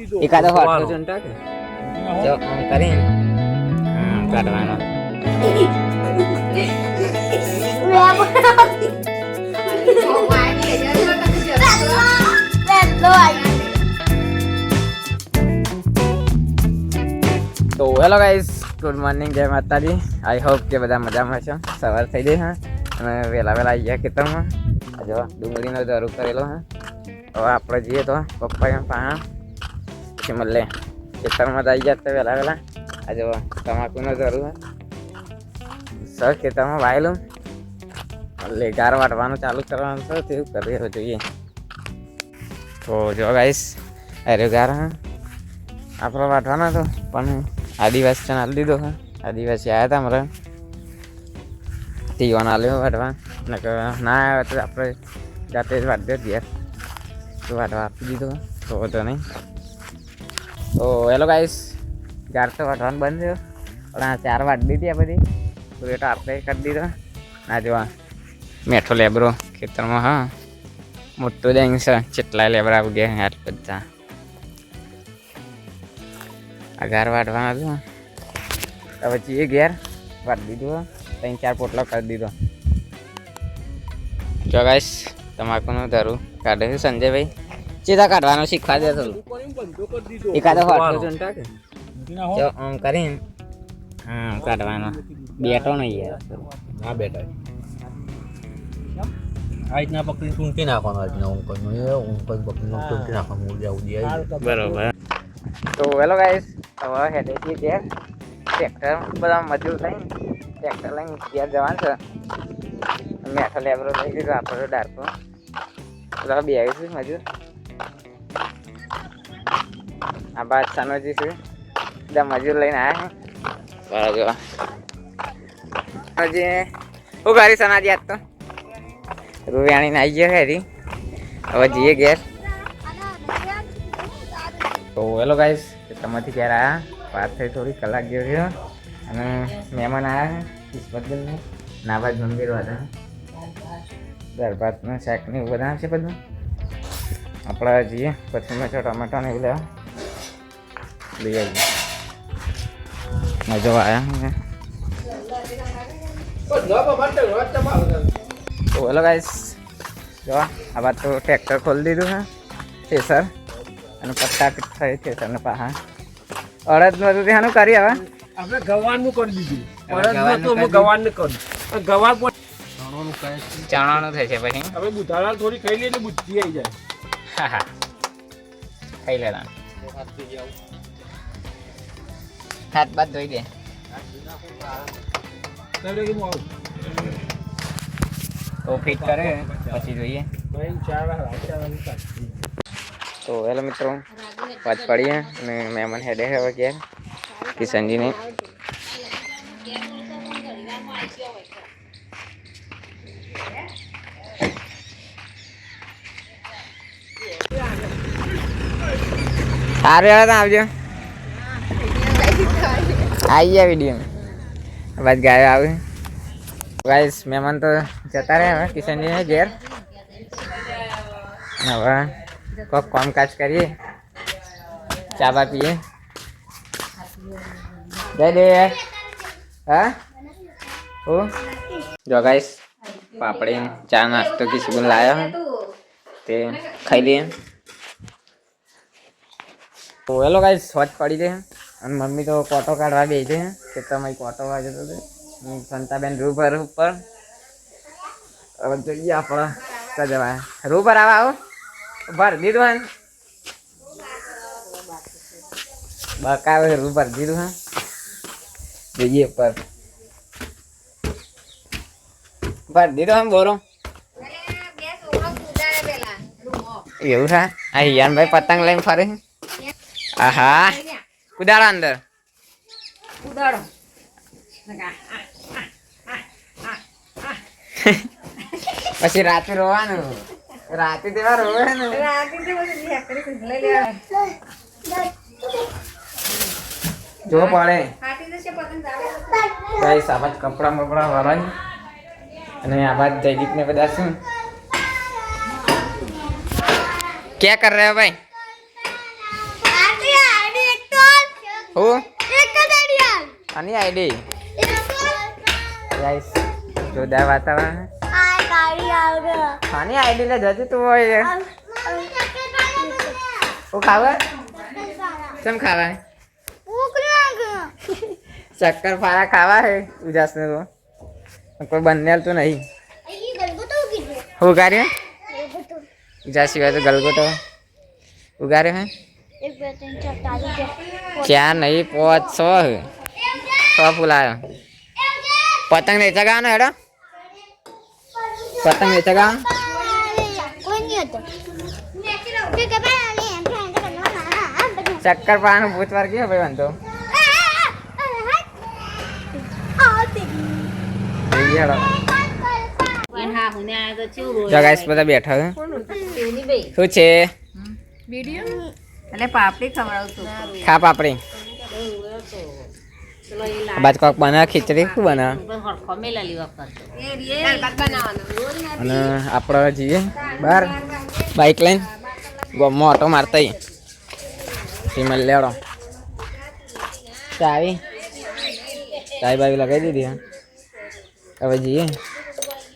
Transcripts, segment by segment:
એકાદો હોટો ચૂંટા કે જો આમ કરીને કાઢવાનો તો હેલો ગાઈસ, ગુડ મોર્નિંગ, જય માતાજી. આઈ હોપ કે બધા મજામાં છો. સવાર થઈ ગઈ હા અને વહેલા આવી ગયા ખેતરમાં. જો ડુંગળીનો ધરું કરેલો હા. હવે આપણે જઈએ તો પપ્પા પાહા પછી મળે ખેતરમાં આવી ગયા તો વહેલા આ જો તમાકુનો ધરું હા સર ખેતરમાં વાયેલું એટલે ગાર વાટવાનું ચાલુ કરવાનું છે. તેવું કરીએ હવે જોઈએ. તો જો ગાઈસ અરે ગાર હા આપણે વાટવાના તો પણ આદિવાસી ચાલ દીધો હા. આદિવાસી આવ્યા હતા મારે તીવાના લ્યો વાટવા ના આવ્યા તો આપણે જાતે જ વાટ દે ઘેર તો વાટવા આપી દીધો તો વધો નહીં. તો હેલો ગાઈસ, ગાર તો વાટવાનું બંધ થયો પણ આ 4 વાટ દીધી આ બધી પૂરેટો આપણે કરી દીધો. ના જોવા મેઠો લેબરો ખેતરમાં હા મોટો દેંગ છે. કેટલાય લેબરા આવી ગયા યાર બધા. આ ગાર વાટવાના હતું હવે પછી ઘેર વાટ દીધું 3-4 પોટલો કરી દીધો. જો ગાઈસ તમાકુનું ધરું કાઢે છે સંજયભાઈ. ચેતા કાઢવાનું શીખવા દે થોડું. એકાદો હોટો ચૂંટા કે જો આમ કરીને કાઢવાનો બેઠો નહીં યાર. ના બેટા આ રીતના પકડી ટૂંકી નાખવાનો. આ રીતના ઊંકનો પકડીને ટૂંકી નાખવાનું. બરોબર. તો હેલો ગાઈસ, હવે હેડે છીએ ઘેર. ટ્રેક્ટર બધા મજૂર લઈને ટ્રેક્ટર લઈને ઘેર જવાનું છે. મેઠો લેબરો લઈ દીધો આપણો ડાર્કો બધા બે આવીશું મજૂર. આ બાદ સાનોજી છે બધા મજૂર લઈને આવ્યા છે. બરાબર હું કરી સનાજી આજ તો રૂવિયાણીને આવી ગયો હેરી. હવે જઈએ ઘેર. તો હેલો ગાઈસ, તમારથી ઘેર આવ્યા વાત થઈ થોડી કલાક જેવો રહ્યો અને મહેમાન આવ્યા કિસ્મતગલને નાબાદ ગંભીર હતા. દાળ ભાતનું શાક ને એવું બધા છે બધું. આપણે જઈએ પછી મેં ટમેટો ને એવું લેવા લઈ આવીએ. મજો આવ્યા. તો હેલો ગાઈસ, જો આ વાત તો ટ્રેક્ટર ખોલી દીધું હા થેસર અને પટ્ટા પીટ થઈ થેસરને પાહા અડદનું હતું ત્યાંનું કરી હવે આપણે ગવારનું કરી દીધું. અડદનું તો હું ગવારનું કરું. ગવાર પર ચણાનું થશે પછી હવે બુધાલાલ થોડી ખાઈ લે એટલે બુદ્ધિ આવી જાય. હા હા ખાઈ લેતા હાથ બાદ ધોઈ દે. તો ફિટ કરે પછી જોઈએ. તો હેલો મિત્રો, વાત પડીએ અને મહેમાન હેડે હવે ઘેર કિશનજીને. સારું હેડો આવજો. આવી ગયા વિડીયો બસ ગાયો આવે. ગાઈસ મહેમાન તો જતા રહે હવે કિશનજીને ઘેર. હવે કોક કામકાજ કરીએ, ચા બા પીએ. જય દે હા ઓ જો ગાઈસ પાપડી ચા નાસ્તો કિશનજી લાયા હે તે ખાઈ લઈએ. તો હેલો ગાઈસ, સ્વચ્છ પડી દે અને મમ્મી તો કોટો કાઢવા બે છે કે તમે કોટો વાગે તો સંતાબેન રૂ પર ઉપર. હવે જોઈએ આપણે કજવા રૂ પર આવો ભર દીધું હે બકાવે રૂ ભર દીધું હા. જોઈએ પર ભર દીધો હમ બોરો એવું છે. આ હિયાનભાઈ પતંગ લઈને ફરે. આહા કુદાડો અંદર ઉડાડો પછી રાતે રોવાનું. રાતે તેવા રોવે ને જો પડે ગાઈસ. આ બાદ કપડા બપડા વાળવાની અને આ બાદ જયદીપ ને બધા શું क्या कर रहे हो भाई? હું એક જ આઈડિયા આની આઈડી ગાઈસ જોરદાર વાતાવરણ આ ગાડી આવે આની આઈડી લે જતી તું હોય હું ખાવા કેમ ખાવા શક્કર પારા ખાવા હે ઉજાસ ને તો કોઈ બંને તો નહીં હું ઉગાડ્યો ઉજાસ સિવાય તો ગલગોટો ઉગાડ્યો હે 1 2 3 4 ચાર નહીં 5 6 6 ફૂલ આવ્યો પતંગ નહીં ચગાવવાનો હેડો પતંગ નહીં ચગાવવાનો કોઈ નહીં હતો ચક્કર પાવાનું ભૂત વાર ગયો ભાઈ વાંધો હેડો જો ગાઈસ બધા બેઠા છે શું છે એટલે પાપડી ખવડાવશું ખા પાપડી બાદ કોક બનાવે ખીચડી શું બનાવે હરખો મેલાલી વખત અને આપણે જઈએ બહાર બાઇક લઈને ગમમાં ઓટો મારતા સિમલ લેવડો ચાવી બાવી લગાવી દીધી હા હવે જઈએ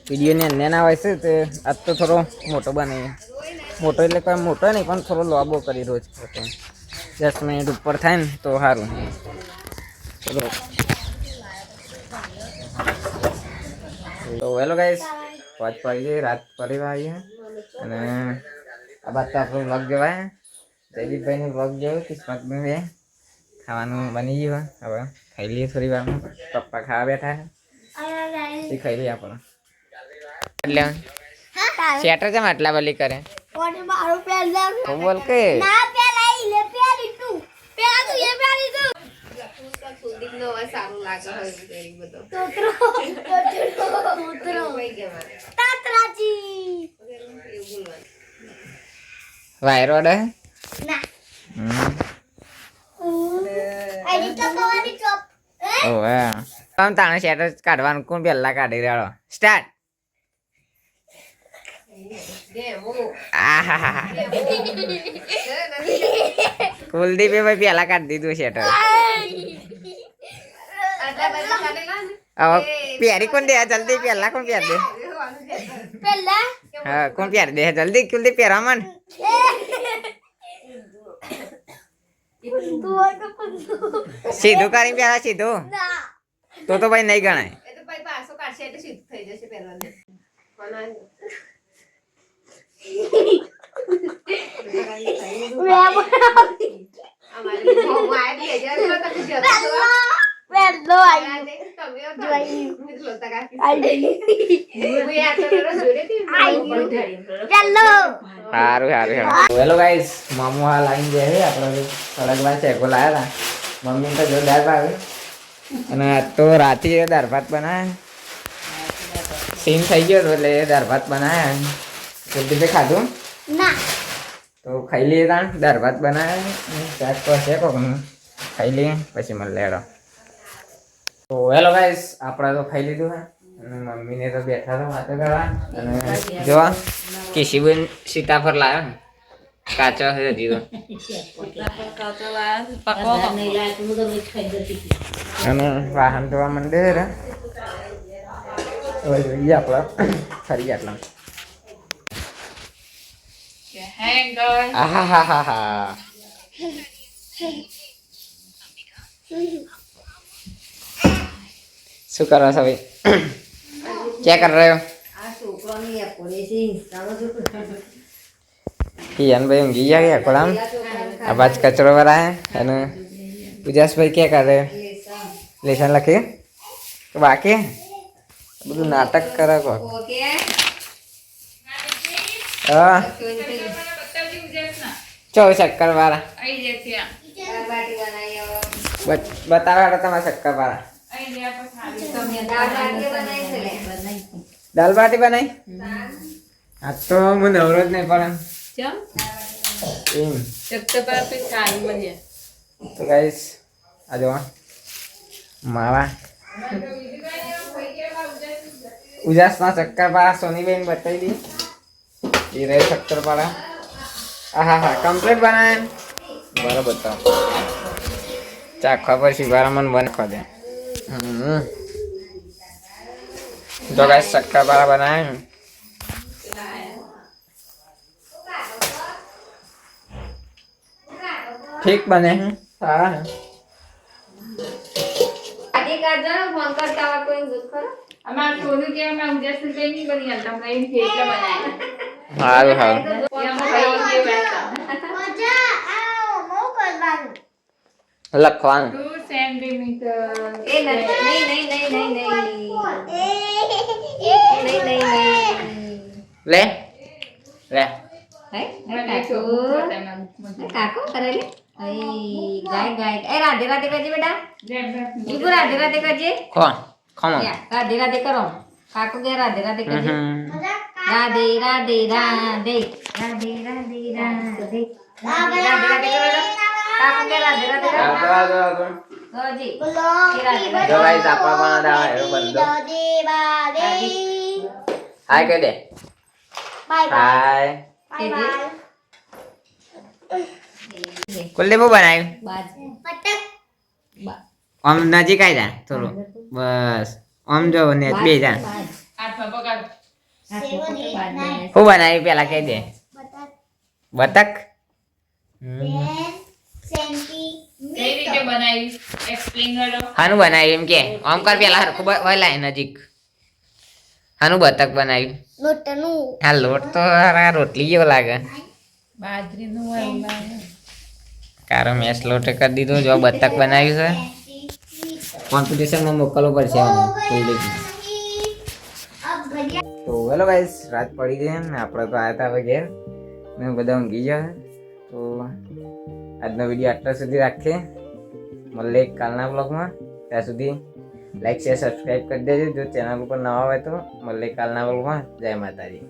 વિડીયોને અન્ય ના હોય છે તો આજ તો થોડો મોટો બનાવીએ મોટો એટલે કોઈ મોટો નહીં પણ થોડો લોબો કરી રોજ 10 મિનિટ ઉપર થાય ને તો સારું ચલો તો હેલો ગાઈસ પાંચ વાગે રાત પડી આવી અને આ બાદ તો આપણો બ્લોગ જોવાય જયદીપભાઈનો બ્લોગ જોયો કિસ્મતભાઈ ખાવાનું બની ગયું હવે ખાઈ લઈએ થોડી વારમાં પપ્પા ખાવા બેઠા એ ખાઈ લઈએ આપણે એટલે શેટર કેમ આટલા બલી કરે બોલ કે વાયરો ડે તાણે શેટર કાઢવાનું કોણ પહેલા કાઢી રહ્યો સ્ટાર્ટ કુલદીપે ભાઈ પેલા કાઢી દીધું શેટર હવે પ્યારી કોણ દે જલ્દી પેલા કોણ પ્યાર દે હા કોણ પ્યાર દે જલ્દી કુલદીપ પહેરવા માંડ સીધું કરી પહેલા સીધું તો ભાઈ નહીં ગણાય સારું હેલો ગાઈસ મામુ આ લાઈન જે છે આપણે અલગમાં ચેકો લાયા હતા મમ્મી તો જોરદાર ભાવે અને આજ તો રાતે દાળ ભાત બનાવ્યા સીન થઈ ગયો એટલે દાળ ભાત બનાવ્યા કુલદીપે ખાધું તો ખાઈ લઈએ તાણ દાળ ભાત બનાવ્યા શાક તો છે કોકનું ખાઈ લઈએ પછી મને લેડો તો હેલો ગાઈસ આપણે તો ખાઈ લીધું હે અને મમ્મીને તો બેઠા તો વાતો કરવા અને જોવા કેશીબેન સીતાફળ લાવ્યો ને કાચો છે હજી તો અને વાહન ધોવા માંડે હવે જોઈએ આપણે ફરી આટલા આહાહાહા શું કરો છો ભાઈ क्या कर रहे हो कियान भाई ઊંઘી ગયા કોલામ अब आज कचरो भरा है અને ઉજાસ ભાઈ क्या कर रहे हो લેસન લખી તો બાકી બધું નાટક કરે કો હા ચો શક્કર વાળા બતાવે તમારા શક્કર વાળા દાલ બાટી બનાવી આ તો હું નવરો જ નહીં પણ તો ગાઈસ આ જો માવા ઉજાસના શક્કરપારા સોનીબેન બતાવી દી એ રહે શક્કરપારા હા કમ્પ્લીટ બનાવે બરાબર બતાવો ચાખવા પર શિવારા મને બંધ કરી દે તો ગાઈસ શક્કરપારા બનાવે ઠીક બને હે સારા હે આદિ કાજો ફોન કરતા હોય કોઈ દૂધ ખરો અમાર સોનું કે અમે ઉદ્યા સુધી નહીં બની આલતા અમે એમ થેપલા બનાવ્યા સારું સારું એમ કયો કે બેસતા મજા આવો મો કરવાનું લખવાનું 2 સેન્ટીમીટર એ નહીં લે લે હે મને કાકો કાકો કરેલી ગાય ગાય એ રાધે રાધે કરજે બેટા ઈગુ રાધે રાધે કરજે કોણ ખમો રાધે રાધે કરો કાકો કે રાધે રાધે કરજે રાધે રાધે રાધે રાધે રાધે રાધે રાધે રાધે કરો કાકો કે રાધે રાધે કરો જી જો ગાઈસ આપણા પણ દાવા એવો બંધો હાય કહી દે bye bye hi bye bye Kuldeep હું બનાવ્યું બાજ પટક આમ નજીક આવી જા થોડું બસ આમ જો ને બે જા આઠમાં પગાર હું બનાવ્યું પેલા કહી દે બટક બતક 10 સેન્ટી કઈ રીતે બનાવી એક્સપ્લેન કરો હાનું બનાવ્યું એમ કે આમ કર પેલા હરખું વલાય નજીક હાનું બતક બનાવ્યું લોટનું આ લોટ તો આ રોટલી જેવો લાગે બાજરીનું વલણ કારો મેસ લોટ કરી દીધો જો બતક બનાવ્યું છે કોમ્પિટિશનમાં મોકલવો પડશે તો હેલો ગાઈસ રાત પડી ગઈ ને આપણે તો આવ્યા હતા હવે ઘેર ને બધા ઊંઘી ગયા તો આજનો વિડીયો આટલા સુધી રાખીએ મળીએ કાલના બ્લોગમાં ત્યાં સુધી લાઈક શેર સબસ્ક્રાઈબ કરી દેજો જો ચેનલ ઉપર નવા હોય તો મળીએ કાલના બ્લોગમાં જય માતાજી